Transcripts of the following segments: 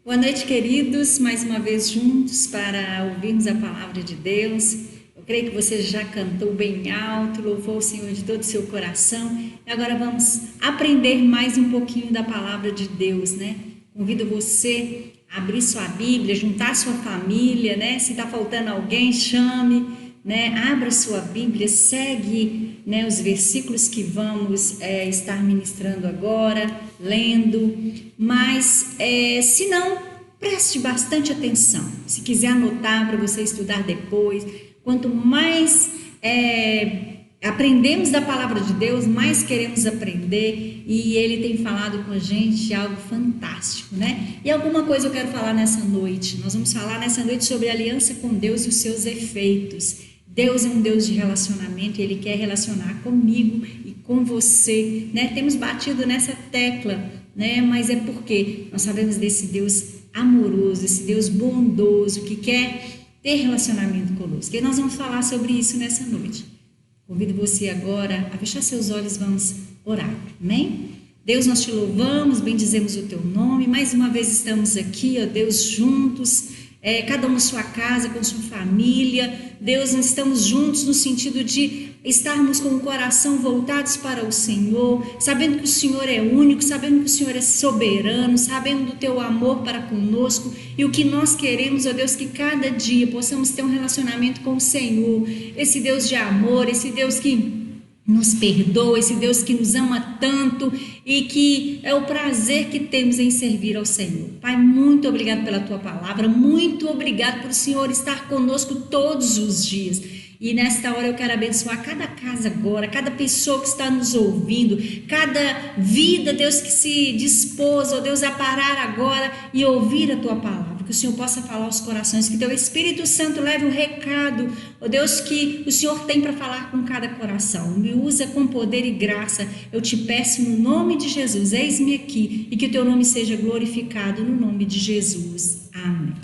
Boa noite, queridos, mais uma vez juntos para ouvirmos a palavra de Deus. Eu creio que você já cantou bem alto, louvou o Senhor de todo o seu coração. E agora vamos aprender mais um pouquinho da palavra de Deus, né? Convido você a abrir sua Bíblia, juntar sua família, né? Se está faltando alguém, chame, né? Abra sua Bíblia, segue, né, os versículos que vamos estar ministrando agora, lendo. Mas se não, preste bastante atenção. Se quiser anotar para você estudar depois, quanto mais aprendemos da palavra de Deus, mais queremos aprender, e Ele tem falado com a gente algo fantástico, né? E alguma coisa eu quero falar nessa noite. Nós vamos falar nessa noite sobre a aliança com Deus e os seus efeitos. Deus é um Deus de relacionamento, Ele quer relacionar comigo e com você, né? Temos batido nessa tecla, né? Mas é porque nós sabemos desse Deus amoroso, esse Deus bondoso que quer ter relacionamento conosco. E nós vamos falar sobre isso nessa noite. Convido você agora a fechar seus olhos, vamos orar, amém? Deus, nós te louvamos, bendizemos o teu nome, mais uma vez estamos aqui, ó Deus, juntos, cada um na sua casa, com sua família. Deus, nós estamos juntos no sentido de estarmos com o coração voltados para o Senhor, sabendo que o Senhor é único, sabendo que o Senhor é soberano, sabendo do teu amor para conosco, e o que nós queremos, ó Deus, que cada dia possamos ter um relacionamento com o Senhor, esse Deus de amor, esse Deus que nos perdoa, esse Deus que nos ama tanto e que é o prazer que temos em servir ao Senhor. Pai, muito obrigado pela tua palavra, muito obrigado por o Senhor estar conosco todos os dias. E nesta hora eu quero abençoar cada casa agora, cada pessoa que está nos ouvindo, cada vida, Deus, que se dispôs, ó Deus, a parar agora e ouvir a tua palavra. Que o Senhor possa falar aos corações, que teu Espírito Santo leve o recado, ó Deus, que o Senhor tem para falar com cada coração. Me usa com poder e graça, eu te peço no nome de Jesus, eis-me aqui, e que o teu nome seja glorificado no nome de Jesus. Amém.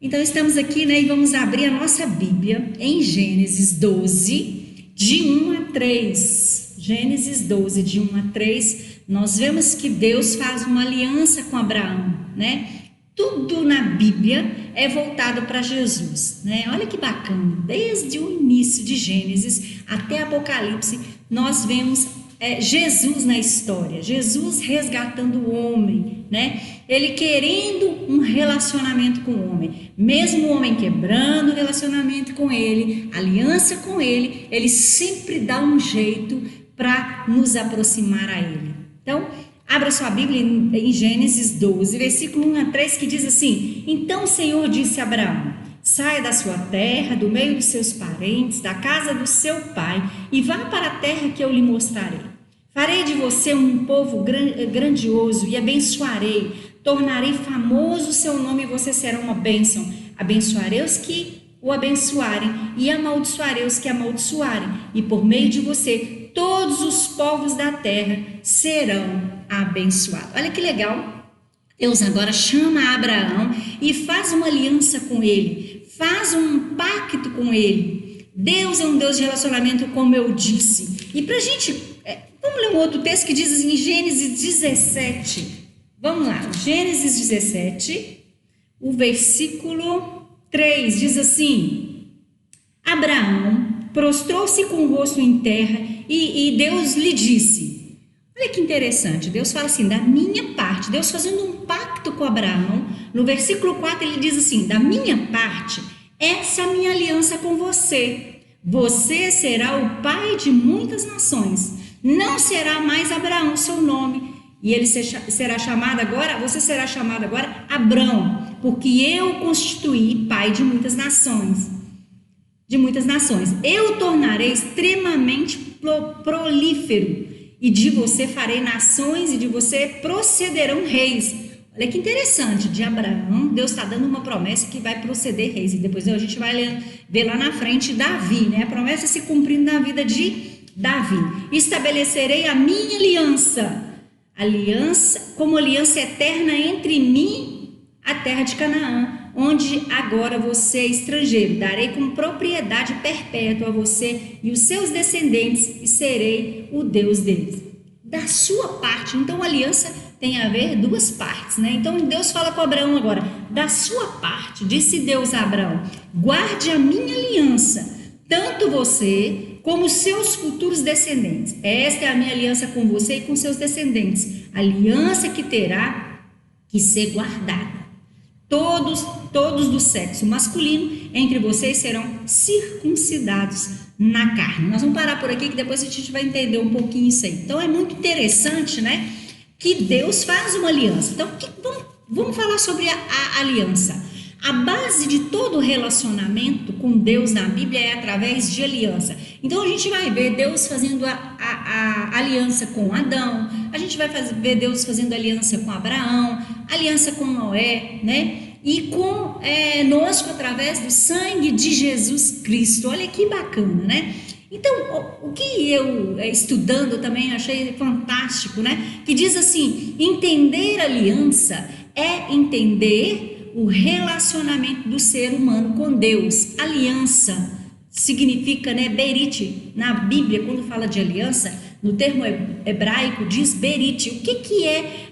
Então estamos aqui, né, e vamos abrir a nossa Bíblia em Gênesis 12, de 1 a 3. Gênesis 12, de 1 a 3, nós vemos que Deus faz uma aliança com Abraão, né? Tudo na Bíblia é voltado para Jesus, né? Olha que bacana, desde o início de Gênesis até Apocalipse, nós vemos Jesus na história, Jesus resgatando o homem, né? Ele querendo um relacionamento com o homem, mesmo o homem quebrando o relacionamento com ele, aliança com ele, ele sempre dá um jeito para nos aproximar a ele. Então, abra sua Bíblia em Gênesis 12, versículo 1 a 3, que diz assim: Então o Senhor disse a Abraão: saia da sua terra, do meio dos seus parentes, da casa do seu pai, e vá para a terra que eu lhe mostrarei. Farei de você um povo grandioso e abençoarei, tornarei famoso o seu nome e você será uma bênção. Abençoarei os que o abençoarem e amaldiçoarei os que amaldiçoarem, e por meio de você todos os povos da terra serão abençoados. Olha que legal. Deus agora chama Abraão e faz uma aliança com ele, faz um pacto com ele. Deus é um Deus de relacionamento, como eu disse. E para a gente, vamos ler um outro texto que diz em Gênesis 17. Vamos lá, Gênesis 17, o versículo 3 diz assim: Abraão prostrou-se com o rosto em terra e Deus lhe disse. Olha que interessante, Deus fala assim, da minha parte, Deus fazendo um pacto com Abraão. No versículo 4 ele diz assim: da minha parte, essa é a minha aliança com você. Você será o pai de muitas nações. Não será mais Abraão seu nome, e ele será chamado agora, você será chamado agora Abrão, porque eu o constituí pai de muitas nações. Eu o tornarei extremamente prolífero, e de você farei nações, e de você procederão reis. Olha que interessante, de Abraão, Deus está dando uma promessa que vai proceder reis, e depois a gente vai ver lá na frente Davi, né? A promessa se cumprindo na vida de Davi. Estabelecerei a minha aliança como aliança eterna entre mim, a terra de Canaã, onde agora você é estrangeiro. Darei como propriedade perpétua a você e os seus descendentes, e serei o Deus deles. Da sua parte, então a aliança tem a ver duas partes, né? Então Deus fala com Abraão agora, da sua parte, disse Deus a Abraão, guarde a minha aliança, tanto você como seus futuros descendentes. Esta é a minha aliança com você e com seus descendentes, aliança que terá que ser guardada. Todos do sexo masculino entre vocês serão circuncidados na carne. Nós vamos parar por aqui que depois a gente vai entender um pouquinho isso aí. Então é muito interessante, né, que Deus faz uma aliança. Então vamos falar sobre a aliança. A base de todo relacionamento com Deus na Bíblia é através de aliança. Então a gente vai ver Deus fazendo a aliança com Adão, a gente vai ver Deus fazendo aliança com Abraão, aliança com Noé, né? E conosco através do sangue de Jesus Cristo. Olha que bacana, né? Então, o que eu, estudando também, achei fantástico, né? Que diz assim, entender aliança é entender o relacionamento do ser humano com Deus. Aliança significa, né, berit. Na Bíblia, quando fala de aliança, no termo hebraico diz berit. O que é,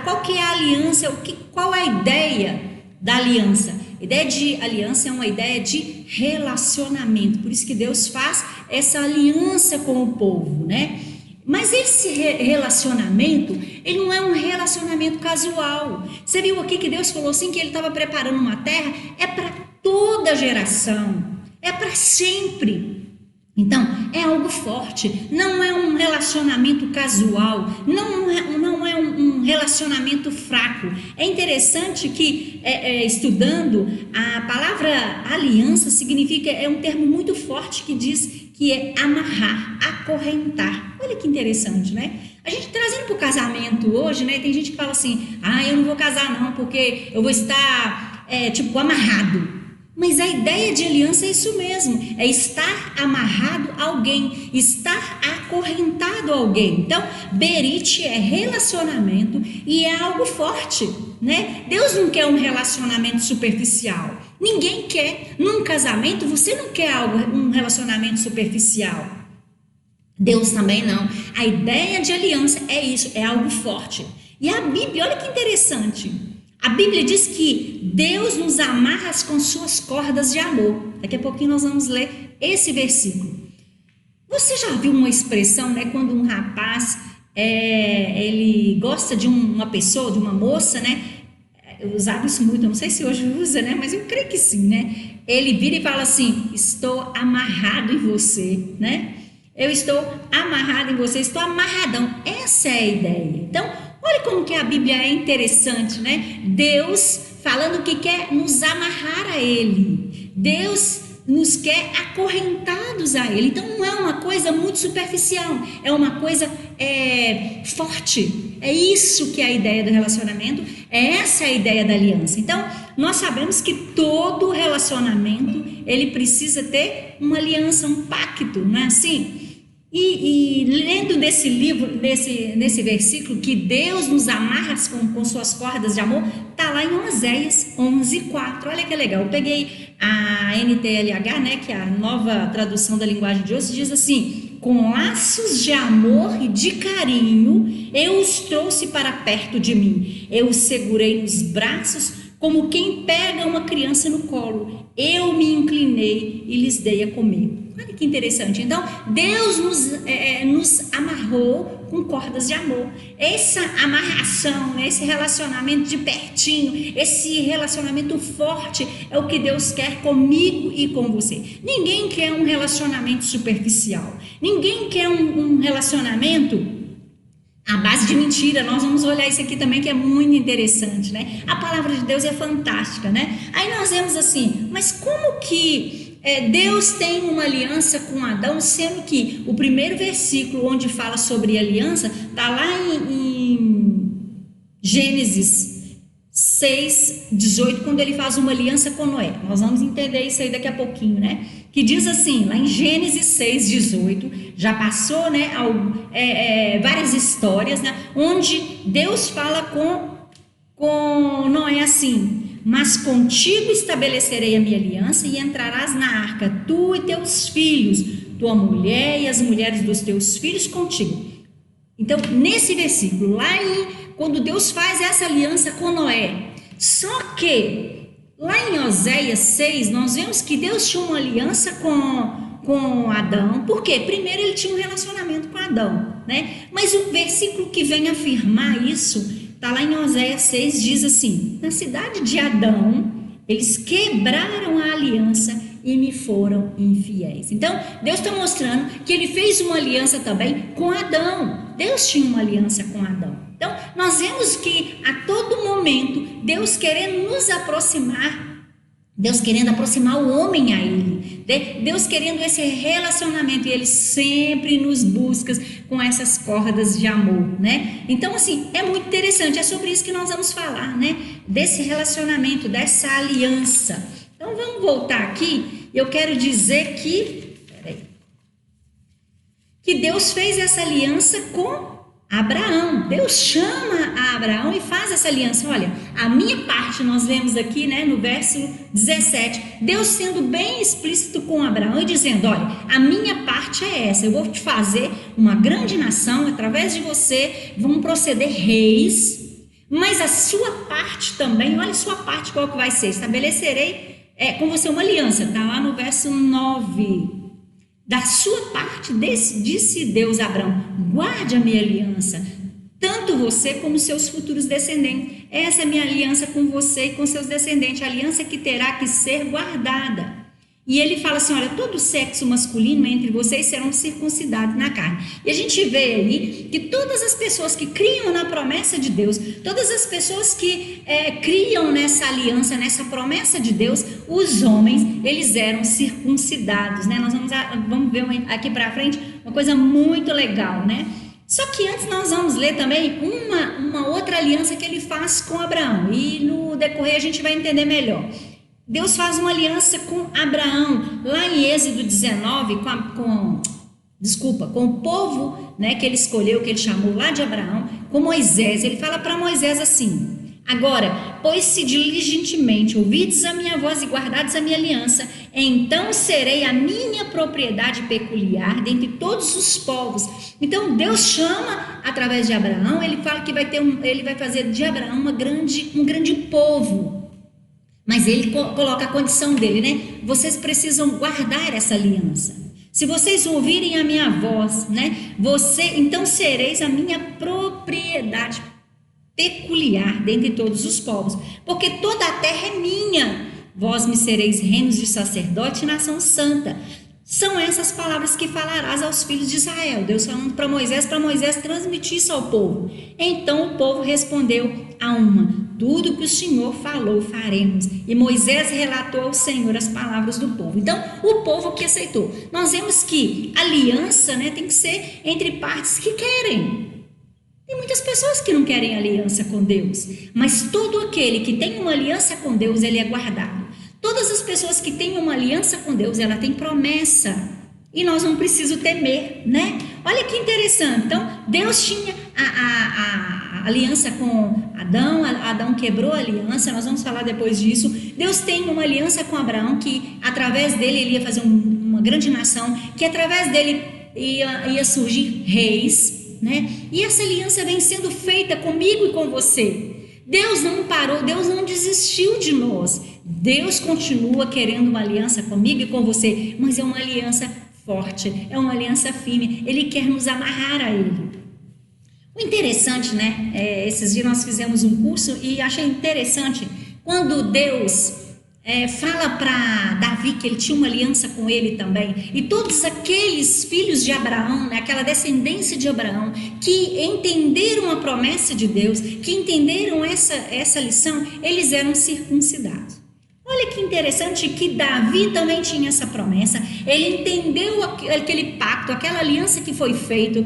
qual que é a aliança, qual é a ideia da aliança? A ideia de aliança é uma ideia de relacionamento, por isso que Deus faz essa aliança com o povo, né? Mas esse relacionamento, ele não é um relacionamento casual. Você viu aqui que Deus falou assim, que ele estava preparando uma terra, é para toda geração, é para sempre. Então, é algo forte, não é um relacionamento casual, não é um relacionamento fraco. É interessante que, estudando, a palavra aliança significa, é um termo muito forte que diz que é amarrar, acorrentar. Olha que interessante, né? A gente trazendo para o casamento hoje, né? Tem gente que fala assim, eu não vou casar não, porque eu vou estar, amarrado. Mas a ideia de aliança é isso mesmo, é estar amarrado a alguém, estar acorrentado a alguém. Então, berit é relacionamento e é algo forte, né? Deus não quer um relacionamento superficial. Ninguém quer. Num casamento, você não quer um relacionamento superficial. Deus também não. A ideia de aliança é isso, é algo forte. E a Bíblia, olha que interessante. A Bíblia diz que Deus nos amarra com suas cordas de amor. Daqui a pouquinho nós vamos ler esse versículo. Você já viu uma expressão, né? Quando um rapaz, ele gosta de uma pessoa, de uma moça, né? Eu usava isso muito, eu não sei se hoje usa, né? Mas eu creio que sim, né? Ele vira e fala assim, estou amarrado em você, né? Eu estou amarrado em você, estou amarradão. Essa é a ideia. Então, olha como que a Bíblia é interessante, né? Deus falando que quer nos amarrar a Ele. Deus nos quer acorrentados a Ele. Então não é uma coisa muito superficial, é uma coisa forte. É isso que é a ideia do relacionamento, essa é a ideia da aliança. Então nós sabemos que todo relacionamento ele precisa ter uma aliança, um pacto, não é assim? E lendo nesse livro, nesse versículo, que Deus nos amarra com suas cordas de amor, está lá em Oséias 11:4. Olha que legal, eu peguei a NTLH, né, que é a nova tradução da linguagem de hoje, diz assim, com laços de amor e de carinho, eu os trouxe para perto de mim, eu os segurei nos braços, como quem pega uma criança no colo, eu me inclinei e lhes dei a comer. Olha que interessante. Então, Deus nos amarrou com cordas de amor. Essa amarração, né, esse relacionamento de pertinho, esse relacionamento forte é o que Deus quer comigo e com você. Ninguém quer um relacionamento superficial. Ninguém quer um relacionamento à base de mentira. Nós vamos olhar isso aqui também, que é muito interessante, né? A palavra de Deus é fantástica, né? Aí nós vemos assim, mas como que Deus tem uma aliança com Adão, sendo que o primeiro versículo onde fala sobre aliança está lá em Gênesis 6:18, quando ele faz uma aliança com Noé. Nós vamos entender isso aí daqui a pouquinho, né? Que diz assim, lá em Gênesis 6:18, já passou, né, várias histórias, né, onde Deus fala com Noé assim, mas contigo estabelecerei a minha aliança e entrarás na arca, tu e teus filhos, tua mulher e as mulheres dos teus filhos contigo. Então, nesse versículo, lá Quando Deus faz essa aliança com Noé. Só que lá em Oséias 6, nós vemos que Deus tinha uma aliança com Adão. Por quê? Primeiro ele tinha um relacionamento com Adão, né? Mas o versículo que vem afirmar isso, está lá em Oséias 6, diz assim: na cidade de Adão, eles quebraram a aliança e me foram infiéis. Então, Deus está mostrando que ele fez uma aliança também com Adão. Deus tinha uma aliança com Adão. Então, nós vemos que a todo momento, Deus querendo nos aproximar, Deus querendo aproximar o homem a Ele, Deus querendo esse relacionamento, e Ele sempre nos busca com essas cordas de amor, né? Então, assim, é muito interessante, é sobre isso que nós vamos falar, né? Desse relacionamento, dessa aliança. Então, vamos voltar aqui, eu quero dizer que Deus fez essa aliança com Abraão. Deus chama a Abraão e faz essa aliança. Olha, a minha parte, nós vemos aqui, né, no verso 17, Deus sendo bem explícito com Abraão e dizendo: olha, a minha parte é essa, eu vou te fazer uma grande nação, através de você vão proceder reis, mas a sua parte também, olha a sua parte qual que vai ser: estabelecerei com você uma aliança, está lá no verso 9. Da sua parte, disse Deus a Abraão: guarde a minha aliança, tanto você como seus futuros descendentes. Essa é a minha aliança com você e com seus descendentes, a aliança que terá que ser guardada. E ele fala assim: olha, todo sexo masculino entre vocês serão circuncidados na carne. E a gente vê aí que todas as pessoas que criam na promessa de Deus, todas as pessoas que criam nessa aliança, nessa promessa de Deus, os homens, eles eram circuncidados, né? Nós vamos ver aqui para frente uma coisa muito legal, né? Só que antes nós vamos ler também uma outra aliança que ele faz com Abraão, e no decorrer a gente vai entender melhor. Deus faz uma aliança com Abraão, lá em Êxodo 19, com o povo, né, que ele escolheu, que ele chamou lá de Abraão, com Moisés. Ele fala para Moisés assim: agora, pois se diligentemente ouvides a minha voz e guardares a minha aliança, então serei a minha propriedade peculiar dentre todos os povos. Então Deus chama através de Abraão, ele fala que ele vai fazer de Abraão um grande povo. Mas ele coloca a condição dele, né? Vocês precisam guardar essa aliança. Se vocês ouvirem a minha voz, né? Então sereis a minha propriedade peculiar dentre todos os povos. Porque toda a terra é minha. Vós me sereis reinos de sacerdote e nação santa. São essas palavras que falarás aos filhos de Israel. Deus falando para Moisés transmitir isso ao povo. Então o povo respondeu a uma: tudo que o Senhor falou faremos. E Moisés relatou ao Senhor as palavras do povo. Então o povo que aceitou. Nós vemos que aliança, né, tem que ser entre partes que querem. Tem muitas pessoas que não querem aliança com Deus, mas todo aquele que tem uma aliança com Deus, ele é guardado. Todas as pessoas que têm uma aliança com Deus, ela tem promessa. E nós não precisamos temer, né? Olha que interessante. Então, Deus tinha a aliança com Adão. Adão quebrou a aliança. Nós vamos falar depois disso. Deus tem uma aliança com Abraão, que através dele ele ia fazer uma grande nação, que através dele ia surgir reis, né? E essa aliança vem sendo feita comigo e com você. Deus não parou, Deus não desistiu de nós. Deus continua querendo uma aliança comigo e com você, mas é uma aliança forte, é uma aliança firme. Ele quer nos amarrar a Ele. O interessante, né? Esses dias nós fizemos um curso e achei interessante quando Deus fala para Davi que ele tinha uma aliança com ele também, e todos aqueles filhos de Abraão, né, aquela descendência de Abraão, que entenderam a promessa de Deus, que entenderam essa lição, eles eram circuncidados. Olha que interessante que Davi também tinha essa promessa, ele entendeu aquele pacto, aquela aliança que foi feita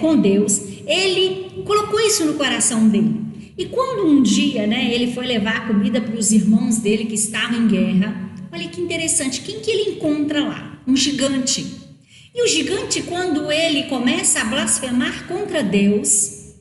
com Deus, ele colocou isso no coração dele. E quando um dia, né, ele foi levar comida para os irmãos dele que estavam em guerra, olha que interessante, quem que ele encontra lá? Um gigante. E o gigante, quando ele começa a blasfemar contra Deus,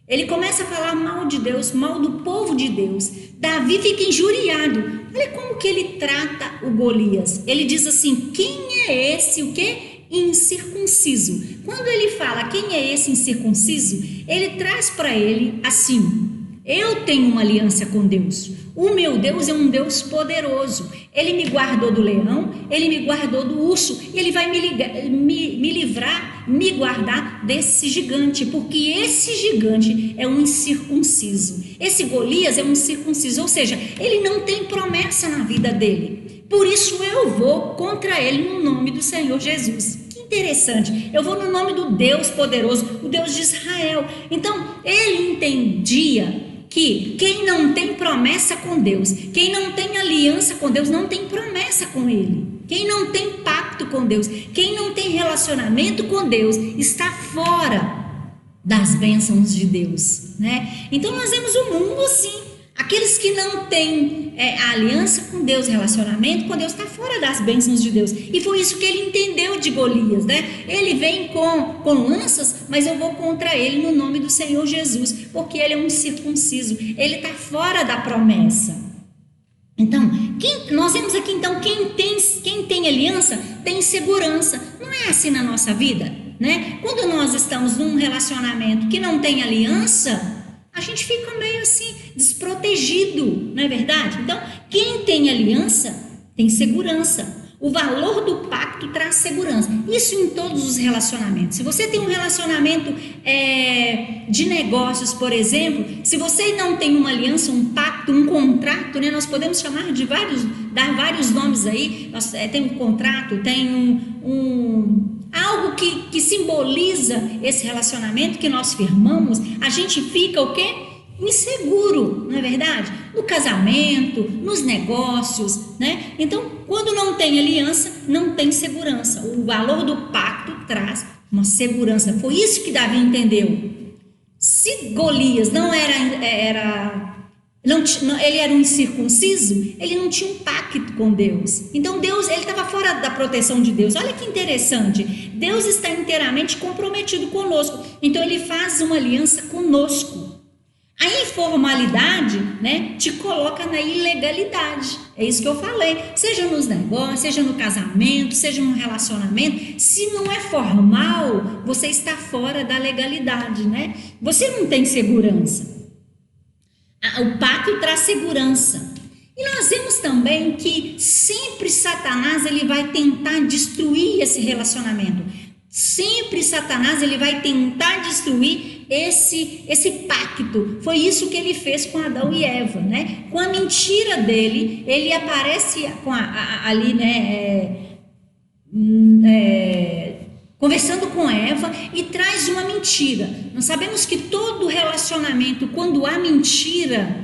ele começa a falar mal de Deus, mal do povo de Deus, Davi fica injuriado. Olha como que ele trata o Golias. Ele diz assim: quem é esse, o quê? Incircunciso. Quando ele fala quem é esse incircunciso, ele traz para ele assim: eu tenho uma aliança com Deus. O meu Deus é um Deus poderoso. Ele me guardou do leão, ele me guardou do urso, e ele vai me livrar, me guardar desse gigante, porque esse gigante é um incircunciso. Esse Golias é um incircunciso, ou seja, ele não tem promessa na vida dele. Por isso eu vou contra ele no nome do Senhor Jesus. Que interessante, eu vou no nome do Deus poderoso, o Deus de Israel. Então ele entendia que quem não tem promessa com Deus, quem não tem aliança com Deus, não tem promessa com Ele. Quem não tem pacto com Deus, quem não tem relacionamento com Deus, está fora das bênçãos de Deus, né? Então nós vemos o mundo assim. Aqueles que não têm a aliança com Deus, relacionamento com Deus, está fora das bênçãos de Deus. E foi isso que ele entendeu de Golias, né? Ele vem com lanças, mas eu vou contra ele no nome do Senhor Jesus, porque ele é um incircunciso, ele está fora da promessa. Então, nós vemos aqui então, quem tem aliança tem segurança. Não é assim na nossa vida, né? Quando nós estamos num relacionamento que não tem aliança, a gente fica meio assim, desprotegido, não é verdade? Então, quem tem aliança tem segurança. O valor do pacto traz segurança. Isso em todos os relacionamentos. Se você tem um relacionamento de negócios, por exemplo, se você não tem uma aliança, um pacto, um contrato, né? Nós podemos chamar dar vários nomes aí. Tem um contrato, tem algo que simboliza esse relacionamento que nós firmamos. A gente fica o quê? Inseguro, não é verdade? No casamento, nos negócios, né? Então, quando não tem aliança, não tem segurança. O valor do pacto traz uma segurança. Foi isso que Davi entendeu. Se Golias não ele era um incircunciso, ele não tinha um pacto com Deus. Então Deus, ele estava fora da proteção de Deus. Olha que interessante. Deus está inteiramente comprometido conosco. Então ele faz uma aliança conosco. A informalidade, né, te coloca na ilegalidade. É isso que eu falei. Seja nos negócios, seja no casamento, seja no relacionamento. Se não é formal, você está fora da legalidade, né? Você não tem segurança. O pacto traz segurança. E nós vemos também que sempre Satanás ele vai tentar destruir esse relacionamento. Sempre Satanás ele vai tentar destruir esse pacto. Foi isso que ele fez com Adão e Eva, né? Com a mentira dele, ele aparece ali, né? Conversando com Eva e traz uma mentira. Nós sabemos que todo relacionamento, quando há mentira,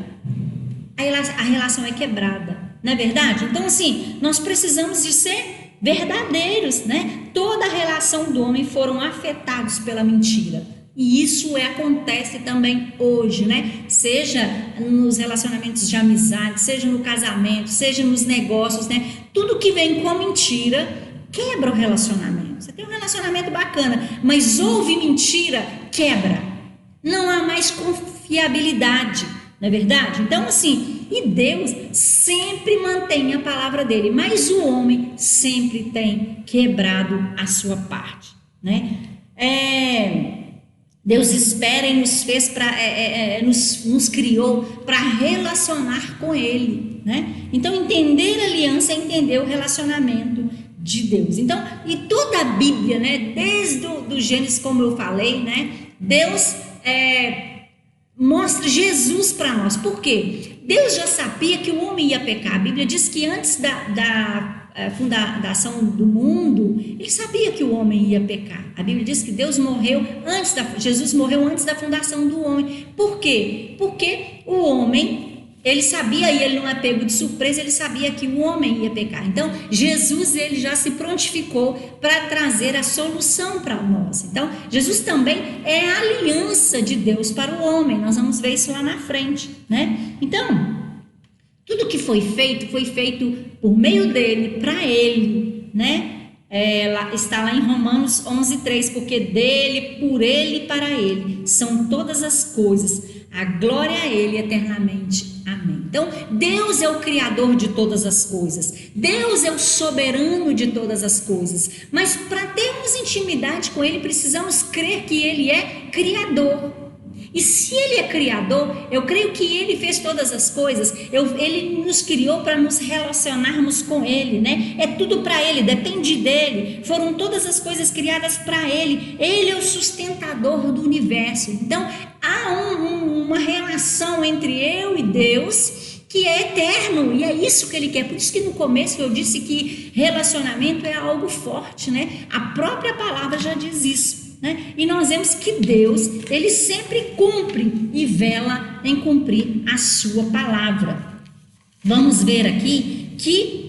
a relação é quebrada, não é verdade? Então assim, nós precisamos de ser verdadeiros, né? Toda a relação do homem foram afetados pela mentira. E isso acontece também hoje, né? Seja nos relacionamentos de amizade, seja no casamento, seja nos negócios, né? Tudo que vem com mentira quebra o relacionamento. Você tem um relacionamento bacana, mas houve mentira, quebra. Não há mais confiabilidade, não é verdade? Então assim, e Deus sempre mantém a palavra dele, mas o homem sempre tem quebrado a sua parte, né? Deus espera e nos fez nos criou para relacionar com Ele, né? Então entender a aliança é entender o relacionamento de Deus. Então, e toda a Bíblia, né? Desde o Gênesis, como eu falei, né? Deus mostra Jesus para nós. Por quê? Deus já sabia que o homem ia pecar. A Bíblia diz que antes da fundação do mundo, ele sabia que o homem ia pecar. A Bíblia diz que Jesus morreu antes da fundação do homem. Por quê? Porque o homem, ele sabia, e ele não é pego de surpresa, ele sabia que o homem ia pecar. Então, Jesus, ele já se prontificou para trazer a solução para nós. Então, Jesus também é a aliança de Deus para o homem. Nós vamos ver isso lá na frente, né? Então, tudo que foi feito por meio dele, para ele, né? Está lá em Romanos 11:3, porque dele, por ele e para ele são todas as coisas, a glória a ele eternamente, amém. Então Deus é o criador de todas as coisas, Deus é o soberano de todas as coisas, mas para termos intimidade com ele precisamos crer que ele é criador. E se Ele é criador, eu creio que Ele fez todas as coisas, Ele nos criou para nos relacionarmos com Ele, né? É tudo para Ele, depende dEle, foram todas as coisas criadas para Ele, Ele é o sustentador do universo. Então, há uma relação entre eu e Deus que é eterno, e é isso que Ele quer. Por isso que no começo eu disse que relacionamento é algo forte, né? A própria palavra já diz isso, né? E nós vemos que Deus, Ele sempre cumpre e vela em cumprir a sua palavra. Vamos ver aqui que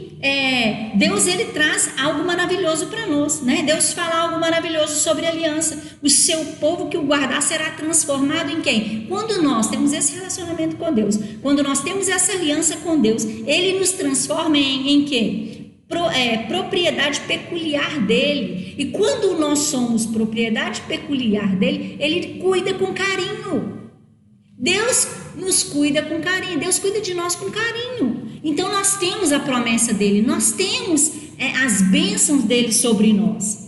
Deus, Ele traz algo maravilhoso para nós, né? Deus fala algo maravilhoso sobre a aliança. O seu povo que o guardar será transformado em quem? Quando nós temos esse relacionamento com Deus, quando nós temos essa aliança com Deus, Ele nos transforma em quê? Propriedade peculiar dele. E quando nós somos propriedade peculiar dele, Ele cuida com carinho. Deus nos cuida com carinho, Deus cuida de nós com carinho. Então nós temos a promessa dele, nós temos as bênçãos dele sobre nós.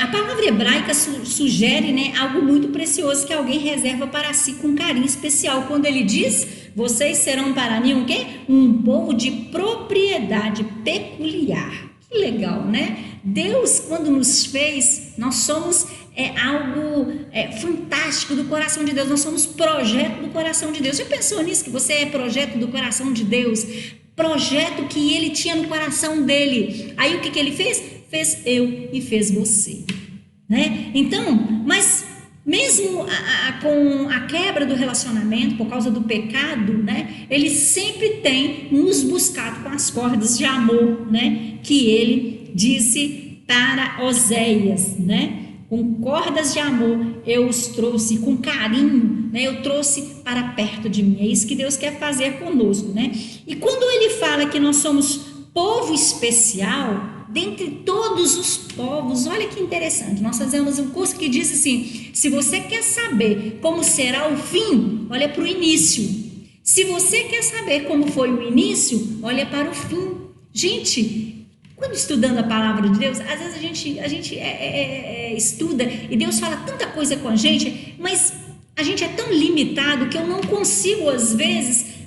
A palavra hebraica sugere, né, algo muito precioso que alguém reserva para si com carinho especial. Quando ele diz, vocês serão para mim um quê? Um povo de propriedade peculiar. Que legal, né? Deus, quando nos fez, nós somos algo fantástico do coração de Deus. Nós somos projeto do coração de Deus. Já pensou nisso? Que você é projeto do coração de Deus? Projeto que Ele tinha no coração dele. Aí o que Ele fez? Fez eu e fez você, né? Então, mas mesmo com a quebra do relacionamento por causa do pecado, né? Ele sempre tem nos buscado com as cordas de amor, né? Que Ele disse para Oséias, né? Com cordas de amor eu os trouxe, com carinho, né? Eu trouxe para perto de mim. É isso que Deus quer fazer conosco, né? E quando Ele fala que nós somos povo especial, dentre todos os povos, olha que interessante, nós fazemos um curso que diz assim, se você quer saber como será o fim, olha para o início. Se você quer saber como foi o início, olha para o fim. Gente, quando estudando a palavra de Deus, às vezes a gente estuda e Deus fala tanta coisa com a gente, mas a gente é tão limitado que eu não consigo, às vezes,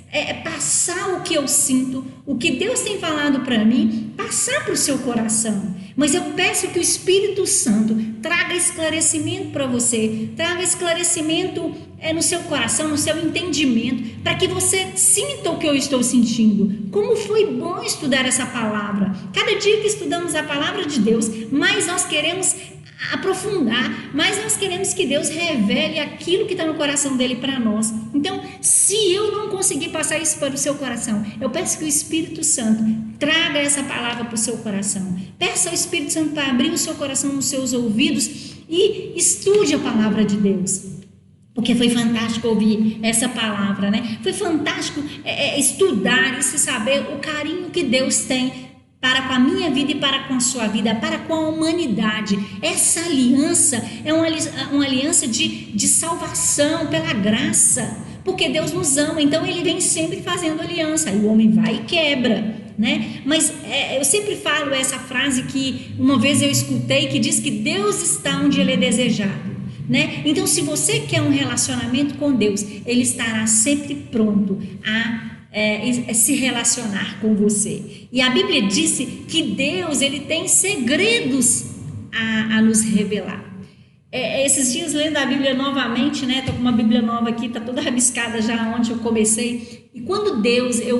passar o que eu sinto, o que Deus tem falado para mim, passar para o seu coração. Mas eu peço que o Espírito Santo traga esclarecimento para você, traga esclarecimento no seu coração, no seu entendimento, para que você sinta o que eu estou sentindo. Como foi bom estudar essa palavra. Cada dia que estudamos a palavra de Deus, mais nós queremos aprofundar, mas nós queremos que Deus revele aquilo que está no coração dele para nós. Então, se eu não conseguir passar isso para o seu coração, eu peço que o Espírito Santo traga essa palavra para o seu coração. Peça ao Espírito Santo para abrir o seu coração nos seus ouvidos e estude a palavra de Deus. Porque foi fantástico ouvir essa palavra, né? Foi fantástico estudar e se saber o carinho que Deus tem para com a minha vida e para com a sua vida, para com a humanidade. Essa aliança é uma aliança de salvação pela graça, porque Deus nos ama, então Ele vem sempre fazendo aliança, aí o homem vai e quebra, né? Mas eu sempre falo essa frase que uma vez eu escutei, que diz que Deus está onde Ele é desejado, né? Então, se você quer um relacionamento com Deus, Ele estará sempre pronto a se relacionar com você. E a Bíblia disse que Deus, Ele tem segredos a nos revelar. Esses dias lendo a Bíblia novamente, né? Tô com uma Bíblia nova aqui, tá toda rabiscada já onde eu comecei. E quando Deus, eu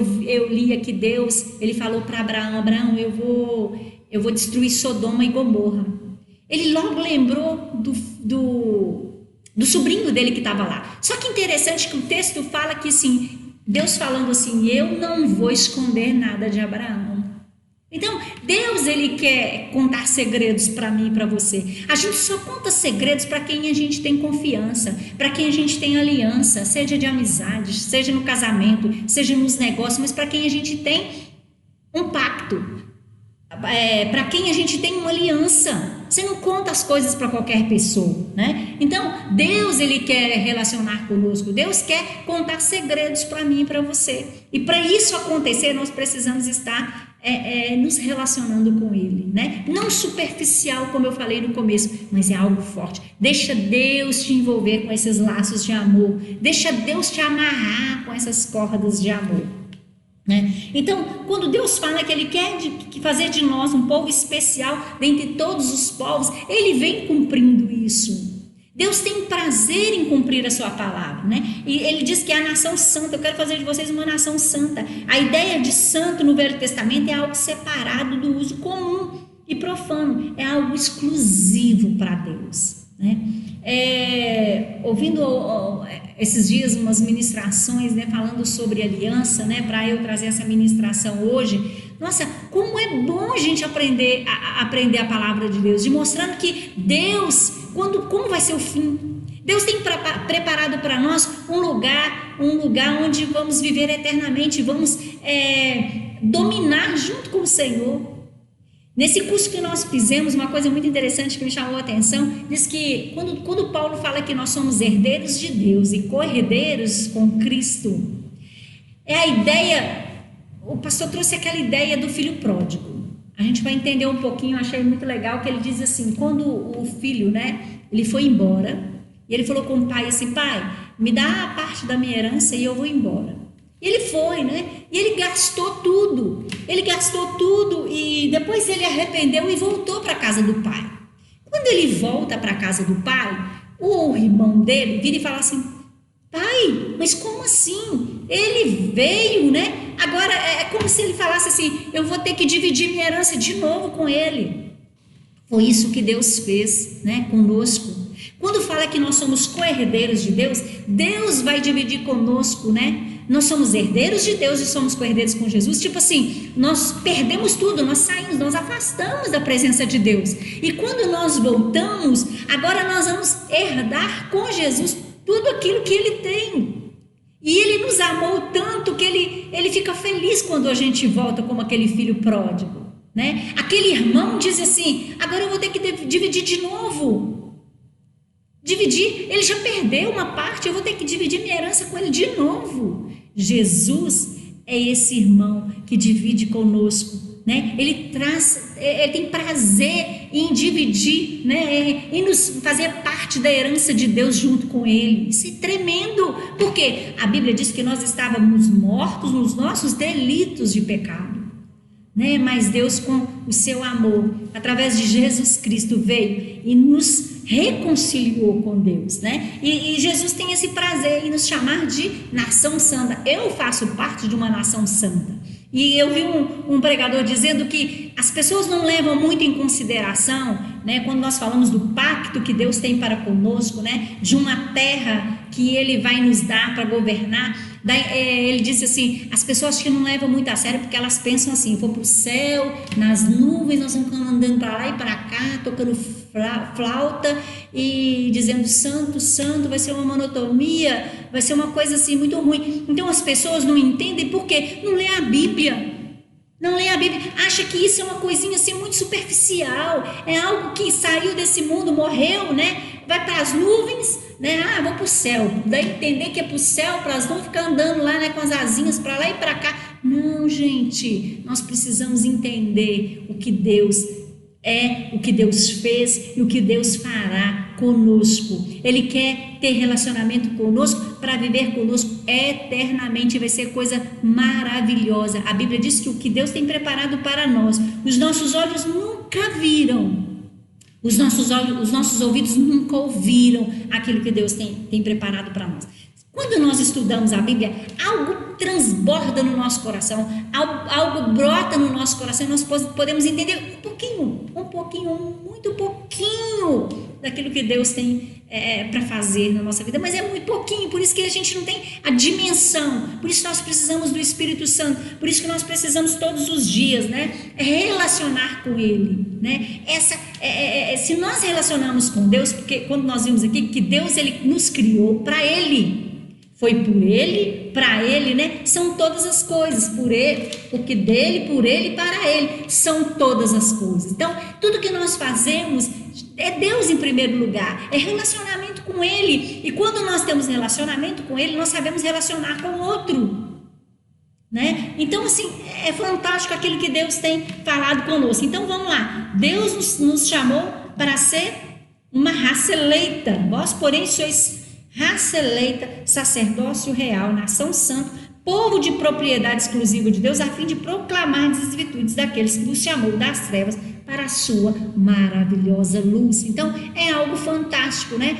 li aqui Deus, Ele falou para Abraão, eu vou destruir Sodoma e Gomorra. Ele logo lembrou do sobrinho dele que estava lá. Só que interessante que o texto fala que assim, Deus falando assim, eu não vou esconder nada de Abraão. Então, Deus, Ele quer contar segredos para mim e para você. A gente só conta segredos para quem a gente tem confiança, para quem a gente tem aliança, seja de amizade, seja no casamento, seja nos negócios, mas para quem a gente tem um pacto, para quem a gente tem uma aliança. Você não conta as coisas para qualquer pessoa, né? Então, Deus, Ele quer relacionar conosco. Deus quer contar segredos para mim e para você. E para isso acontecer, nós precisamos estar nos relacionando com Ele, né? Não superficial, como eu falei no começo, mas é algo forte. Deixa Deus te envolver com esses laços de amor. Deixa Deus te amarrar com essas cordas de amor, né? Então, quando Deus fala que Ele quer fazer de nós um povo especial dentre todos os povos, Ele vem cumprindo isso. Deus tem prazer em cumprir a sua palavra, né? E Ele diz que é a nação santa. Eu quero fazer de vocês uma nação santa. A ideia de santo no Velho Testamento é algo separado do uso comum e profano. É algo exclusivo para Deus, né? Ouvindo esses dias umas ministrações, né, falando sobre aliança, né, para eu trazer essa ministração hoje. Nossa, como é bom a gente aprender a palavra de Deus, demonstrando que Deus, como vai ser o fim? Deus tem preparado para nós um lugar onde vamos viver eternamente, vamos dominar junto com o Senhor. Nesse curso que nós fizemos, uma coisa muito interessante que me chamou a atenção, diz que quando Paulo fala que nós somos herdeiros de Deus e co-herdeiros com Cristo, é a ideia, o pastor trouxe aquela ideia do filho pródigo. A gente vai entender um pouquinho, eu achei muito legal que ele diz assim, quando o filho, né, ele foi embora, e ele falou com o pai assim, pai, me dá a parte da minha herança e eu vou embora. E ele foi, né? E ele gastou tudo e depois ele arrependeu e voltou para a casa do pai. Quando ele volta para a casa do pai, o irmão dele vira e fala assim, pai, mas como assim? Ele veio, né? Agora é como se ele falasse assim, eu vou ter que dividir minha herança de novo com ele. Foi isso que Deus fez, né, conosco. Quando fala que nós somos co-herdeiros de Deus, Deus vai dividir conosco, né? Nós somos herdeiros de Deus e somos co-herdeiros com Jesus. Tipo assim, nós perdemos tudo, nós saímos, nós afastamos da presença de Deus. E quando nós voltamos, agora nós vamos herdar com Jesus tudo aquilo que Ele tem. E Ele nos amou tanto que Ele fica feliz quando a gente volta como aquele filho pródigo, né? Aquele irmão diz assim, agora eu vou ter que dividir de novo. Dividir, ele já perdeu uma parte, eu vou ter que dividir minha herança com ele de novo. Jesus é esse irmão que divide conosco, né? Ele tem prazer em dividir, né? Em nos fazer parte da herança de Deus junto com ele. Isso é tremendo, porque a Bíblia diz que nós estávamos mortos nos nossos delitos de pecado, né? Mas Deus, com o seu amor, através de Jesus Cristo, veio e nos reconciliou com Deus, né? E Jesus tem esse prazer em nos chamar de nação santa. Eu faço parte de uma nação santa. E eu vi um pregador dizendo que as pessoas não levam muito em consideração, né, quando nós falamos do pacto que Deus tem para conosco, né, de uma terra que Ele vai nos dar para governar. Ele disse assim, as pessoas que não levam muito a sério porque elas pensam assim, vou para o céu, nas nuvens, nós vamos andando para lá e para cá, tocando flauta e dizendo santo, santo, vai ser uma monotonia, vai ser uma coisa assim muito ruim. Então as pessoas não entendem porque não lê a Bíblia. Não lê a Bíblia, acha que isso é uma coisinha assim muito superficial, é algo que saiu desse mundo, morreu, né? Vai para as nuvens, né? Ah, vou para o céu. Daí entender que é para o céu, para elas não ficar andando lá, né, com as asinhas para lá e para cá. Não, gente, nós precisamos entender o que Deus é, o que Deus fez e o que Deus fará conosco. Ele quer ter relacionamento conosco para viver conosco eternamente. Vai ser coisa maravilhosa. A Bíblia diz que o que Deus tem preparado para nós, os nossos olhos nunca viram, os nossos ouvidos nunca ouviram aquilo que Deus tem preparado para nós. Quando nós estudamos a Bíblia, algo transborda no nosso coração, algo brota no nosso coração e nós podemos entender muito pouquinho daquilo que Deus tem para fazer na nossa vida, mas é muito pouquinho, por isso que a gente não tem a dimensão, por isso nós precisamos do Espírito Santo, por isso que nós precisamos todos os dias, né, relacionar com Ele, né? Se nós relacionamos com Deus, porque quando nós vimos aqui que Deus Ele nos criou para Ele, foi por Ele, para Ele, né? São todas as coisas, por Ele, porque dele, por Ele e para Ele, são todas as coisas. Então, tudo que nós fazemos é Deus em primeiro lugar, é relacionamento com Ele. E quando nós temos relacionamento com Ele, nós sabemos relacionar com o outro. né? Então, assim, é fantástico aquilo que Deus tem falado conosco. Então, vamos lá. Deus nos chamou para ser uma raça eleita. Vós, porém, sois raça eleita, sacerdócio real, nação santa, povo de propriedade exclusiva de Deus, a fim de proclamar as virtudes daqueles que nos chamou das trevas para a sua maravilhosa luz. Então, é algo fantástico, né?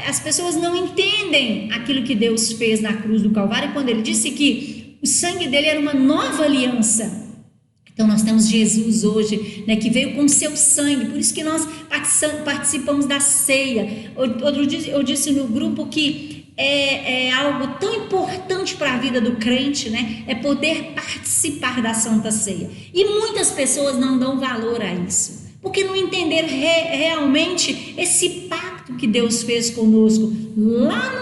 As pessoas não entendem aquilo que Deus fez na cruz do Calvário, quando ele disse que o sangue dele era uma nova aliança. Então, nós temos Jesus hoje, né, que veio com o seu sangue, por isso que nós participamos da ceia. Outro dia eu disse no grupo que é algo tão importante para a vida do crente, né? É poder participar da Santa Ceia. E muitas pessoas não dão valor a isso, porque não entenderam realmente esse pacto que Deus fez conosco lá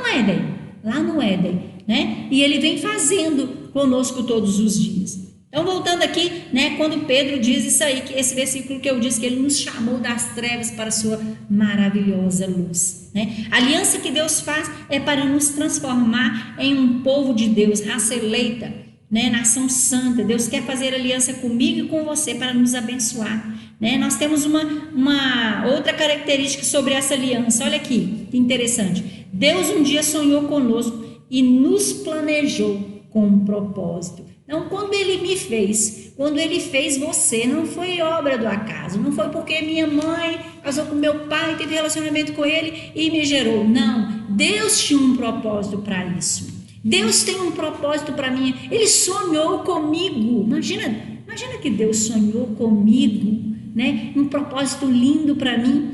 no Éden, né? E Ele vem fazendo conosco todos os dias. Então, voltando aqui, né, quando Pedro diz isso aí, que esse versículo que eu disse, que ele nos chamou das trevas para a sua maravilhosa luz, né? A aliança que Deus faz é para nos transformar em um povo de Deus, raça eleita, né, nação santa. Deus quer fazer aliança comigo e com você para nos abençoar, né? Nós temos uma outra característica sobre essa aliança. Olha aqui, que interessante. Deus um dia sonhou conosco e nos planejou com um propósito. Então, quando Ele me fez, quando Ele fez você, não foi obra do acaso, não foi porque minha mãe casou com meu pai, teve relacionamento com ele e me gerou. Não, Deus tinha um propósito para isso. Deus tem um propósito para mim. Ele sonhou comigo. Imagina que Deus sonhou comigo, né? Um propósito lindo para mim.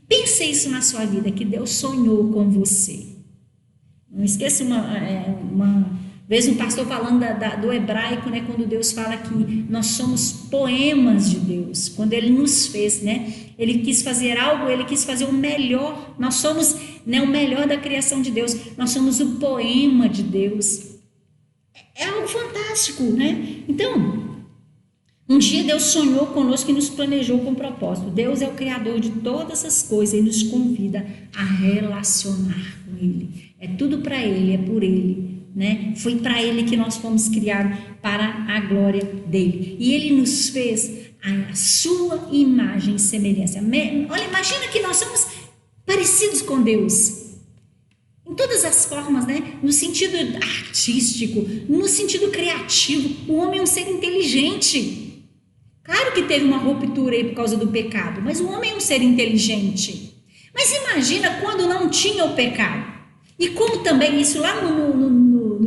Pense isso na sua vida, que Deus sonhou com você. Não esqueça uma vez um pastor falando do hebraico, né, quando Deus fala que nós somos poemas de Deus, quando Ele nos fez, né, Ele quis fazer algo, Ele quis fazer o melhor, nós somos, né, o melhor da criação de Deus, nós somos o poema de Deus, é algo fantástico, né? Então, um dia Deus sonhou conosco e nos planejou com propósito. Deus é o Criador de todas as coisas e nos convida a relacionar com Ele, é tudo para Ele, é por Ele, né? Foi para Ele que nós fomos criados, para a glória dele, e Ele nos fez a sua imagem e semelhança. Olha, imagina que nós somos parecidos com Deus em todas as formas, né? No sentido artístico, no sentido criativo. O homem é um ser inteligente. Claro que teve uma ruptura aí por causa do pecado, mas o homem é um ser inteligente. Mas imagina quando não tinha o pecado. E como também isso lá no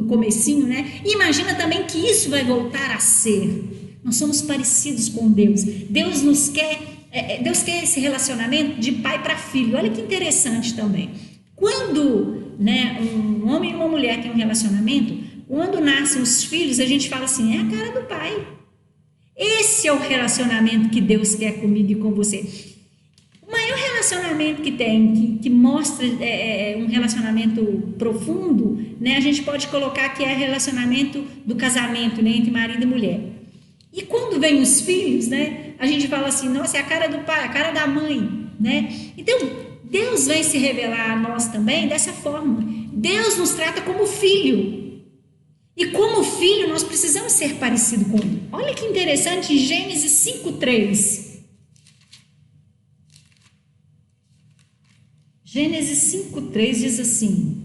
comecinho, né? Imagina também que isso vai voltar a ser. Nós somos parecidos com Deus. Deus quer esse relacionamento de pai para filho. Olha que interessante também. Quando, né, um homem e uma mulher têm um relacionamento, quando nascem os filhos, a gente fala assim, é a cara do pai. Esse é o relacionamento que Deus quer comigo e com você. O maior relacionamento que tem, que mostra um relacionamento profundo, né, a gente pode colocar que é relacionamento do casamento, né, entre marido e mulher. E quando vem os filhos, né, a gente fala assim, nossa, é a cara do pai, a cara da mãe, né? Então, Deus vem se revelar a nós também dessa forma. Deus nos trata como filho. E como filho, nós precisamos ser parecidos com Ele. Olha que interessante, em Gênesis 5:3. Gênesis 5:3 diz assim: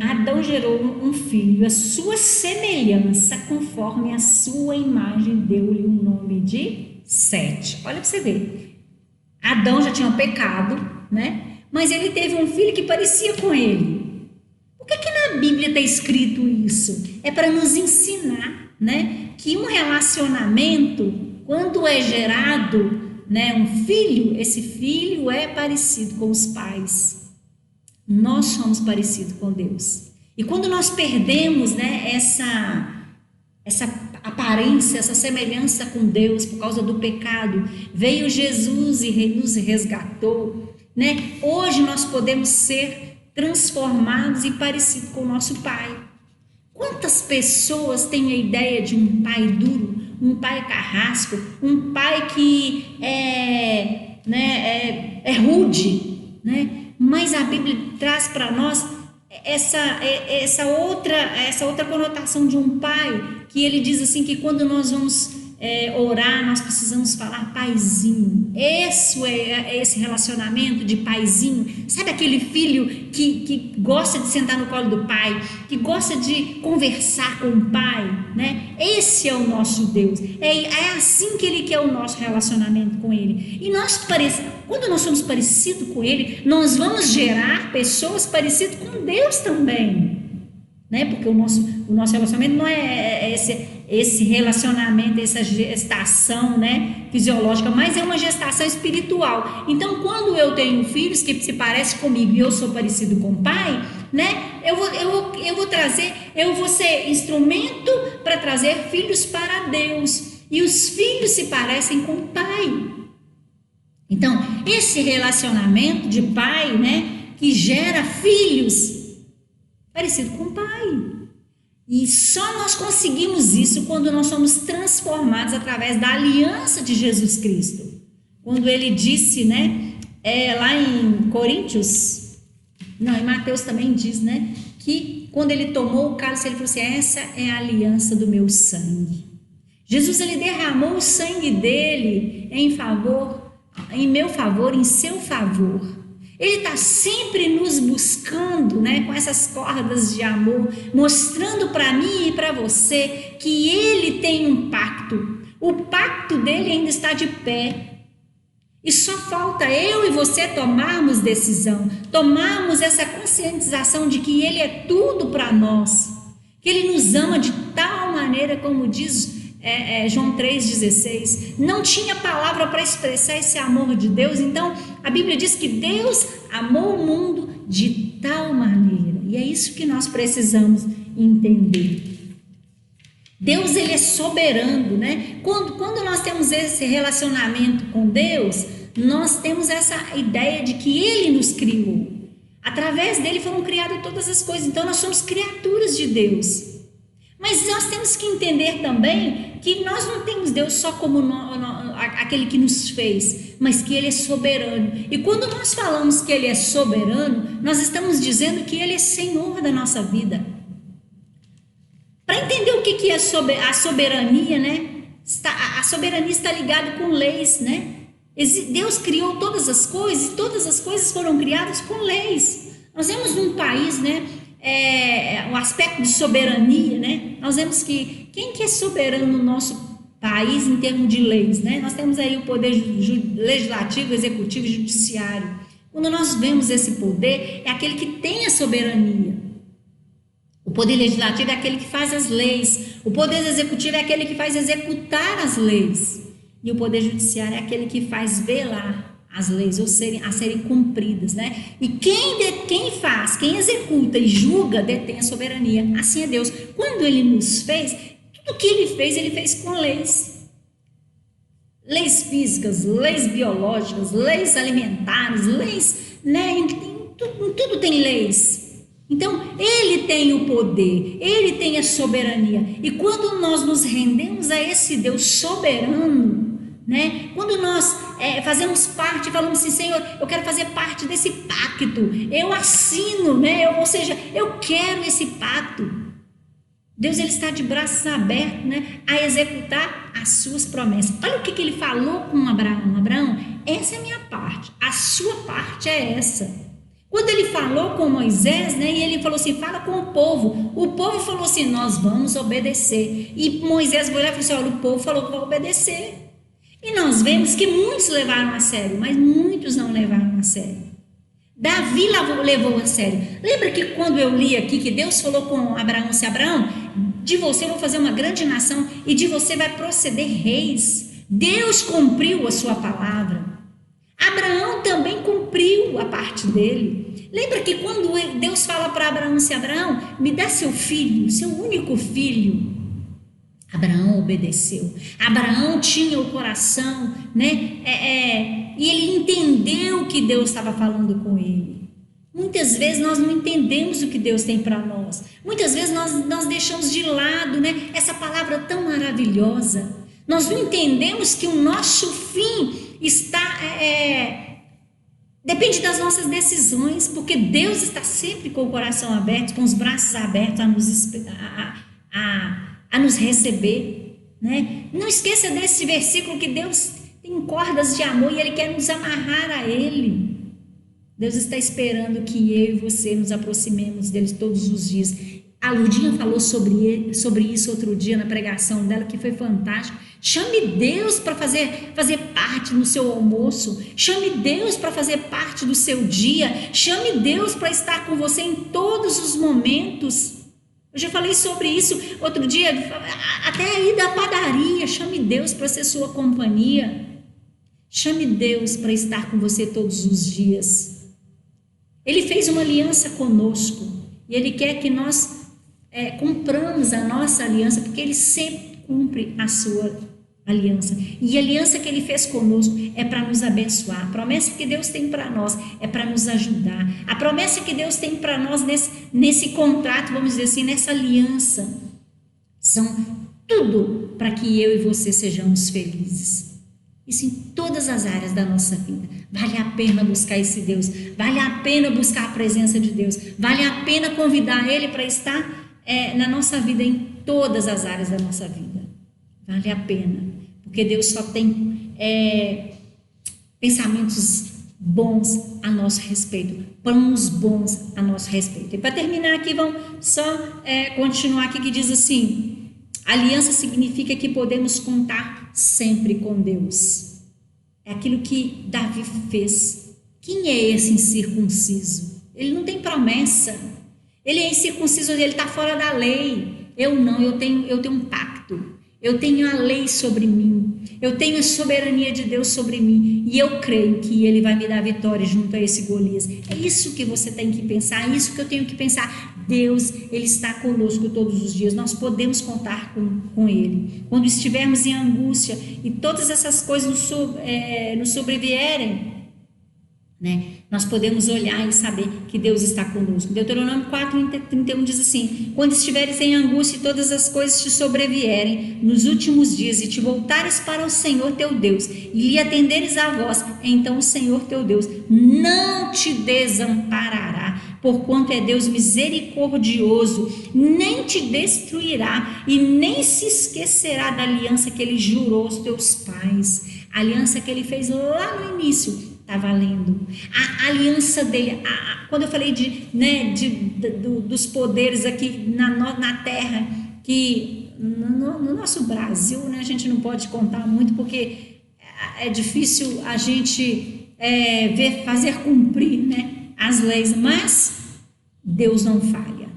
Adão gerou um filho, a sua semelhança, conforme a sua imagem, deu-lhe o nome de Sete. Olha para você ver. Adão já tinha pecado, né? Mas ele teve um filho que parecia com ele. Por que na Bíblia está escrito isso? É para nos ensinar, né, que um relacionamento, quando é gerado, né, um filho, esse filho é parecido com os pais. Nós somos parecidos com Deus. E quando nós perdemos, né, essa aparência, essa semelhança com Deus por causa do pecado, veio Jesus e nos resgatou, né? Hoje nós podemos ser transformados e parecidos com o nosso Pai. Quantas pessoas têm a ideia de um pai duro, um pai carrasco, um pai que é rude, né? Mas a Bíblia traz para nós essa outra conotação de um pai, que ele diz assim, que quando nós vamos orar, nós precisamos falar paizinho. Esse relacionamento de paizinho. Sabe aquele filho que gosta de sentar no colo do pai, que gosta de conversar com o pai, né? Esse é o nosso Deus. É assim que ele quer o nosso relacionamento com ele. E quando nós somos parecidos com ele, nós vamos gerar pessoas parecidas com Deus também, né? Porque o nosso relacionamento não é esse relacionamento, essa gestação, né, fisiológica, mas é uma gestação espiritual. Então, quando eu tenho filhos que se parecem comigo e eu sou parecido com o pai, né, eu vou ser instrumento para trazer filhos para Deus. E os filhos se parecem com o pai. Então, esse relacionamento de pai, né, que gera filhos parecido com o pai. E só nós conseguimos isso quando nós somos transformados através da aliança de Jesus Cristo. Quando ele disse, né, lá em em Mateus também diz, né, que quando ele tomou o cálice, ele falou assim, essa é a aliança do meu sangue. Jesus, ele derramou o sangue dele em meu favor, em seu favor. Ele está sempre nos buscando, né, com essas cordas de amor, mostrando para mim e para você que ele tem um pacto. O pacto dele ainda está de pé. E só falta eu e você tomarmos decisão, tomarmos essa conscientização de que ele é tudo para nós, que ele nos ama de tal maneira, como diz João 3,16, não tinha palavra para expressar esse amor de Deus. Então a Bíblia diz que Deus amou o mundo de tal maneira, e é isso que nós precisamos entender. Deus, ele é soberano, né? Quando nós temos esse relacionamento com Deus, nós temos essa ideia de que ele nos criou, através dele foram criadas todas as coisas, então nós somos criaturas de Deus. Mas nós temos que entender também que nós não temos Deus só como aquele que nos fez, mas que ele é soberano. E quando nós falamos que ele é soberano, nós estamos dizendo que ele é Senhor da nossa vida. Para entender o que é a soberania, né? A soberania está ligada com leis, né? Deus criou todas as coisas e todas as coisas foram criadas com leis. Nós vemos num país, né? O aspecto de soberania, né? Nós vemos que quem que é soberano no nosso país em termos de leis, né? Nós temos aí o poder legislativo, executivo e judiciário. Quando nós vemos esse poder, é aquele que tem a soberania. O poder legislativo é aquele que faz as leis, o poder executivo é aquele que faz executar as leis, e o poder judiciário é aquele que faz velar as leis a serem cumpridas, né? E quem executa e julga detém a soberania. Assim é Deus. Quando ele nos fez, tudo que ele fez com leis. Leis físicas, leis biológicas, leis alimentares, leis, né? Em tudo tem leis. Então, ele tem o poder, ele tem a soberania. E quando nós nos rendemos a esse Deus soberano, né? Quando nós fazemos parte, falamos assim, Senhor, eu quero fazer parte desse pacto, eu assino, né? Ou seja, eu quero esse pacto. Deus, ele está de braços abertos, né, a executar as suas promessas. Olha o que ele falou com Abraão. Abraão, essa é a minha parte, a sua parte é essa. Quando ele falou com Moisés, né, e ele falou assim, fala com o povo falou assim, nós vamos obedecer. E Moisés foi lá e falou assim, olha, o povo falou que vai obedecer. E nós vemos que muitos levaram a sério, mas muitos não levaram a sério. Davi levou a sério. Lembra que quando eu li aqui que Deus falou com Abraão, assim, Abraão, de você eu vou fazer uma grande nação e de você vai proceder reis. Deus cumpriu a sua palavra. Abraão também cumpriu a parte dele. Lembra que quando Deus fala para Abraão, assim, Abraão, me dá seu filho, seu único filho. Abraão obedeceu. Abraão tinha o coração, né? E ele entendeu que Deus estava falando com ele. Muitas vezes nós não entendemos o que Deus tem para nós. Muitas vezes nós deixamos de lado, né, essa palavra tão maravilhosa. Nós não entendemos que o nosso fim está Depende das nossas decisões, porque Deus está sempre com o coração aberto, com os braços abertos a nos receber, né? Não esqueça desse versículo que Deus tem cordas de amor e Ele quer nos amarrar a Ele. Deus está esperando que eu e você nos aproximemos dele todos os dias. A Lurdinha falou sobre isso outro dia na pregação dela, que foi fantástico. Chame Deus para fazer parte no seu almoço. Chame Deus para fazer parte do seu dia. Chame Deus para estar com você em todos os momentos. Eu já falei sobre isso outro dia, até aí da padaria. Chame Deus para ser sua companhia. Chame Deus para estar com você todos os dias. Ele fez uma aliança conosco e Ele quer que nós cumpramos a nossa aliança, porque Ele sempre cumpre a sua aliança. E a aliança que Ele fez conosco é para nos abençoar. A promessa que Deus tem para nós é para nos ajudar. A promessa que Deus tem para nós nesse contrato, vamos dizer assim, nessa aliança, são tudo para que eu e você sejamos felizes. Isso em todas as áreas da nossa vida. Vale a pena buscar esse Deus. Vale a pena buscar a presença de Deus. Vale a pena convidar Ele para estar na nossa vida, em todas as áreas da nossa vida. Vale a pena. Porque Deus só tem pensamentos bons a nosso respeito. Planos bons a nosso respeito. E para terminar aqui, vamos só continuar aqui, que diz assim: aliança significa que podemos contar sempre com Deus. É aquilo que Davi fez. Quem é esse incircunciso? Ele não tem promessa. Ele é incircunciso, ele está fora da lei. Eu não, eu tenho um pacto. Eu tenho a lei sobre mim. Eu tenho a soberania de Deus sobre mim. E eu creio que Ele vai me dar vitória junto a esse Golias. É isso que você tem que pensar, é isso que eu tenho que pensar. Deus, Ele está conosco todos os dias. Nós podemos contar com Ele. Quando estivermos em angústia e todas essas coisas nos sobrevierem, né? Nós podemos olhar e saber que Deus está conosco. Deuteronômio 4:31 diz assim: quando estiveres em angústia e todas as coisas te sobrevierem nos últimos dias e te voltares para o Senhor teu Deus e lhe atenderes a voz, então o Senhor teu Deus não te desamparará, porquanto é Deus misericordioso, nem te destruirá e nem se esquecerá da aliança que Ele jurou aos teus pais. A aliança que Ele fez lá no início está valendo. A aliança dele, quando eu falei dos poderes aqui na terra, que no nosso Brasil, né, a gente não pode contar muito, porque é difícil a gente fazer cumprir, né, as leis, mas Deus não falha.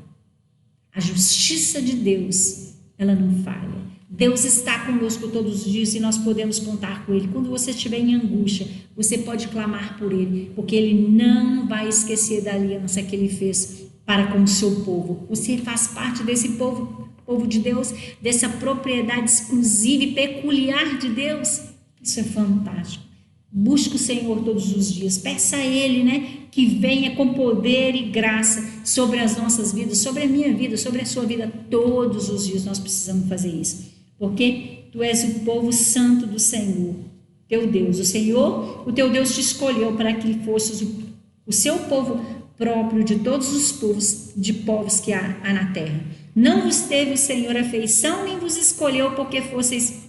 A justiça de Deus, ela não falha. Deus está conosco todos os dias e nós podemos contar com Ele. Quando você estiver em angústia, você pode clamar por Ele, porque Ele não vai esquecer da aliança que Ele fez para com o seu povo. Você faz parte desse povo de Deus, dessa propriedade exclusiva e peculiar de Deus. Isso é fantástico. Busque o Senhor todos os dias. Peça a Ele, né, que venha com poder e graça sobre as nossas vidas, sobre a minha vida, sobre a sua vida. Todos os dias nós precisamos fazer isso. Porque tu és o povo santo do Senhor, teu Deus. O Senhor, o teu Deus, te escolheu para que fosses o seu povo próprio de todos os povos que há na terra. Não vos teve o Senhor afeição, nem vos escolheu porque fosseis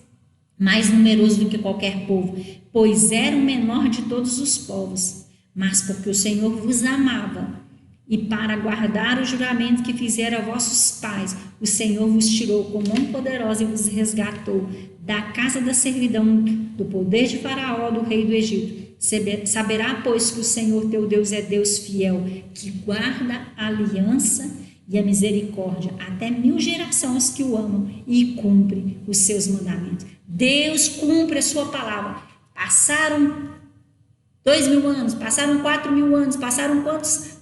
mais numerosos do que qualquer povo, pois era o menor de todos os povos, mas porque o Senhor vos amava. E para guardar o juramento que fizera a vossos pais, o Senhor vos tirou com mão poderosa e vos resgatou da casa da servidão, do poder de Faraó, do rei do Egito. Saberá, pois, que o Senhor teu Deus é Deus fiel, que guarda a aliança e a misericórdia até 1000 gerações que o amam e cumpre os seus mandamentos. Deus cumpre a sua palavra. Passaram 2000 anos, passaram 4000 anos, passaram quantos?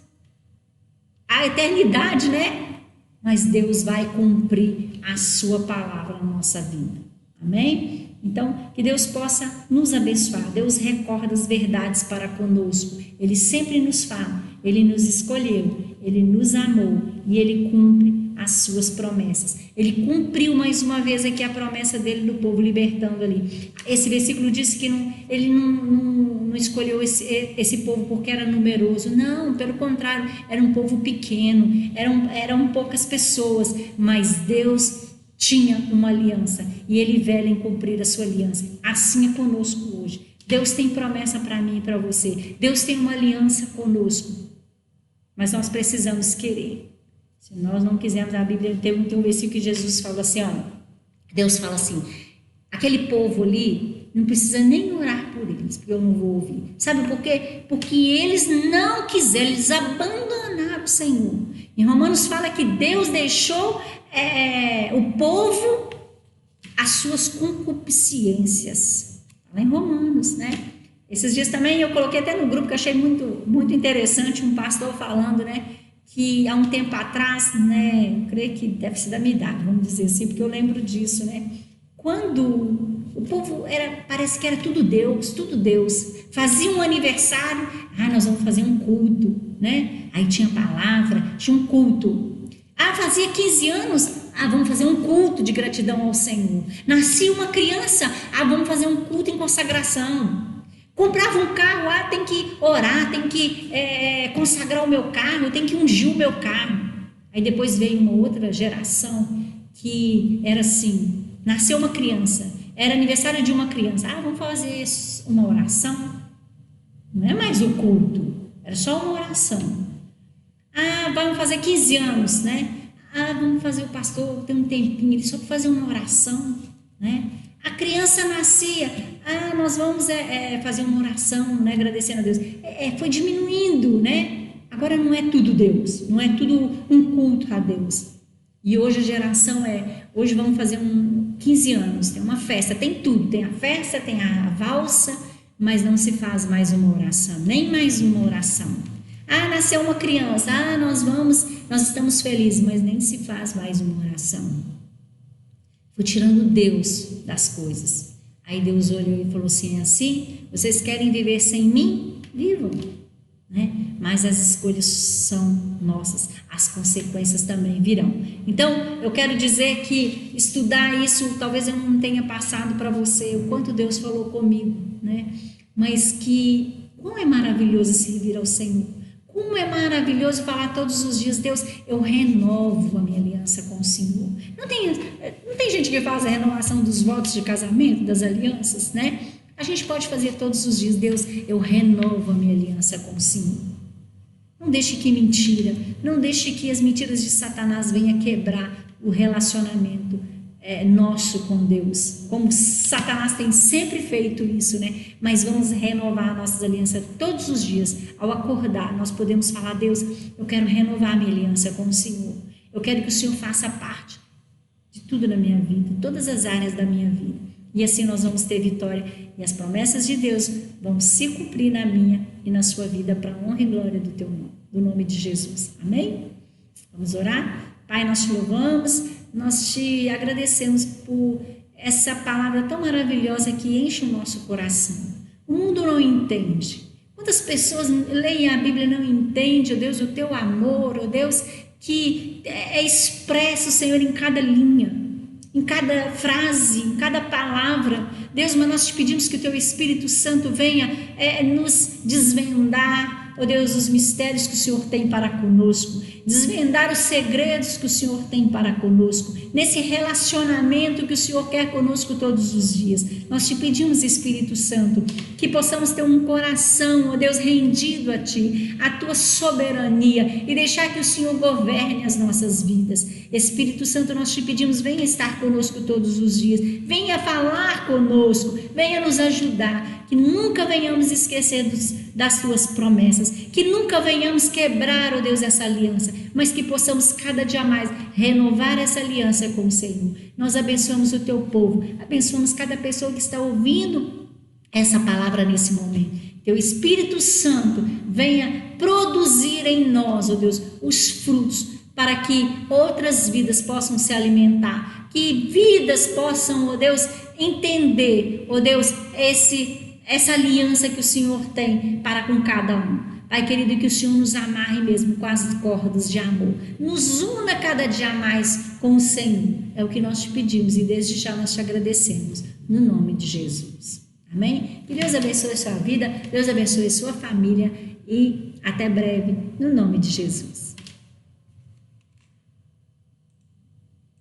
A eternidade, né? Mas Deus vai cumprir a sua palavra na nossa vida. Amém? Então, que Deus possa nos abençoar. Deus recorda as verdades para conosco. Ele sempre nos fala. Ele nos escolheu. Ele nos amou. E Ele cumpre as suas promessas. Ele cumpriu mais uma vez aqui a promessa dele do povo, libertando ali. Esse versículo diz que ele não escolheu esse povo porque era numeroso. Não, pelo contrário, era um povo pequeno, eram poucas pessoas, mas Deus tinha uma aliança e ele vela em cumprir a sua aliança. Assim é conosco hoje. Deus tem promessa para mim e para você. Deus tem uma aliança conosco, mas nós precisamos querer. Se nós não quisermos, a Bíblia tem um versículo que Jesus fala assim, ó, Deus fala assim, aquele povo ali, não precisa nem orar por eles, porque eu não vou ouvir. Sabe por quê? Porque eles não quiseram, eles abandonaram o Senhor. Em Romanos fala que Deus deixou o povo as suas concupiscências. Lá em Romanos, né? Esses dias também eu coloquei até no grupo, que eu achei muito, muito interessante, um pastor falando, né? Que há um tempo atrás, né, eu creio que deve ser da minha idade, vamos dizer assim, porque eu lembro disso, né, quando o povo parece que era tudo Deus, fazia um aniversário, nós vamos fazer um culto, né, aí tinha palavra, tinha um culto, fazia 15 anos, vamos fazer um culto de gratidão ao Senhor, nascia uma criança, vamos fazer um culto em consagração. Comprava um carro, tem que orar, tem que consagrar o meu carro, tem que ungir o meu carro. Aí depois veio uma outra geração que era assim, nasceu uma criança, era aniversário de uma criança, vamos fazer uma oração. Não é mais o culto, era só uma oração. Vamos fazer 15 anos, né? Vamos fazer o pastor ter um tempinho, só para fazer uma oração, né? A criança nascia, nós vamos fazer uma oração, né, agradecendo a Deus. Foi diminuindo, né? Agora não é tudo Deus, não é tudo um culto a Deus. E hoje a geração hoje vamos fazer 15 anos, tem uma festa, tem tudo, tem a festa, tem a valsa, mas não se faz mais uma oração, nem mais uma oração. Nasceu uma criança, nós estamos felizes, mas nem se faz mais uma oração. Foi tirando Deus das coisas. Aí Deus olhou e falou assim, vocês querem viver sem mim? Vivam, né? Mas as escolhas são nossas, as consequências também virão. Então, eu quero dizer que estudar isso, talvez eu não tenha passado para você o quanto Deus falou comigo, né? Mas que, como é maravilhoso servir ao Senhor. Como é maravilhoso falar todos os dias, Deus, eu renovo a minha aliança com o Senhor. Não tem gente que faz a renovação dos votos de casamento, das alianças, né? A gente pode fazer todos os dias, Deus, eu renovo a minha aliança com o Senhor. Não deixe que mentira, não deixe que as mentiras de Satanás venham quebrar o relacionamento nosso com Deus, como Satanás tem sempre feito isso, né? Mas vamos renovar nossas alianças todos os dias. Ao acordar, nós podemos falar, Deus, eu quero renovar minha aliança com o Senhor, eu quero que o Senhor faça parte de tudo na minha vida, todas as áreas da minha vida, e assim nós vamos ter vitória, e as promessas de Deus vão se cumprir na minha e na sua vida, para a honra e glória do teu nome, do nome de Jesus, amém? Vamos orar? Pai, nós te louvamos, nós te agradecemos por essa palavra tão maravilhosa que enche o nosso coração. O mundo não entende. Quantas pessoas leem a Bíblia e não entendem, ó Deus, o teu amor, ó Deus, que é expresso, Senhor, em cada linha, em cada frase, em cada palavra. Deus, mas nós te pedimos que o teu Espírito Santo venha nos desvendar, ó Deus, os mistérios que o Senhor tem para conosco, desvendar os segredos que o Senhor tem para conosco, nesse relacionamento que o Senhor quer conosco todos os dias. Nós te pedimos, Espírito Santo, que possamos ter um coração, ó Deus, rendido a Ti, a Tua soberania, e deixar que o Senhor governe as nossas vidas. Espírito Santo, nós te pedimos, venha estar conosco todos os dias, venha falar conosco, venha nos ajudar, que nunca venhamos esquecer das Tuas promessas, que nunca venhamos quebrar, ó Deus, essa aliança, mas que possamos cada dia mais renovar essa aliança com o Senhor. Nós abençoamos o Teu povo, abençoamos cada pessoa que está ouvindo essa palavra nesse momento. Teu Espírito Santo venha produzir em nós, ó Deus, os frutos, para que outras vidas possam se alimentar, que vidas possam, ó Deus, entender, ó Deus, essa aliança que o Senhor tem para com cada um. Pai querido, que o Senhor nos amarre mesmo com as cordas de amor. Nos una cada dia mais com o Senhor. É o que nós te pedimos e desde já nós te agradecemos. No nome de Jesus. Amém? Que Deus abençoe a sua vida, Deus abençoe a sua família e até breve, no nome de Jesus.